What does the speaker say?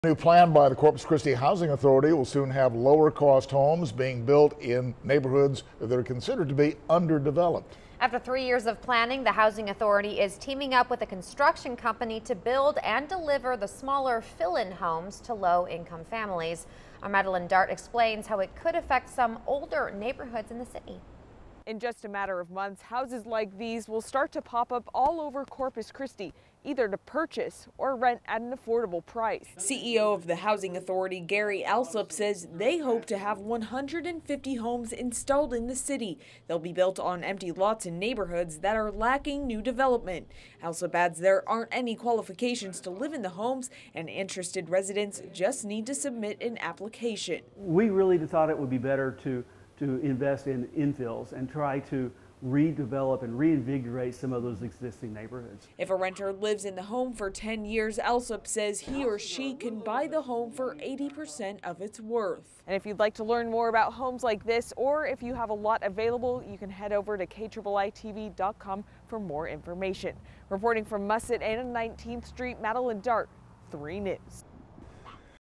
New plan by the Corpus Christi Housing Authority will soon have lower cost homes being built in neighborhoods that are considered to be underdeveloped. After 3 years of planning, the Housing Authority is teaming up with a construction company to build and deliver the smaller fill-in homes to low-income families. Our Madeline Dart explains how it could affect some older neighborhoods in the city. In just a matter of months, houses like these will start to pop up all over Corpus Christi, either to purchase or rent at an affordable price. CEO of the Housing Authority, Gary Alsop, says they hope to have 150 homes installed in the city. They'll be built on empty lots in neighborhoods that are lacking new development. Alsop adds there aren't any qualifications to live in the homes, and interested residents just need to submit an application. We really thought it would be better to invest in infills and try to redevelop and reinvigorate some of those existing neighborhoods. If a renter lives in the home for 10 years, Alsop says he or she can buy the home for 80% of its worth. And if you'd like to learn more about homes like this, or if you have a lot available, you can head over to KIITV.com for more information. Reporting from Musset and 19th Street, Madeline Dart, 3 News.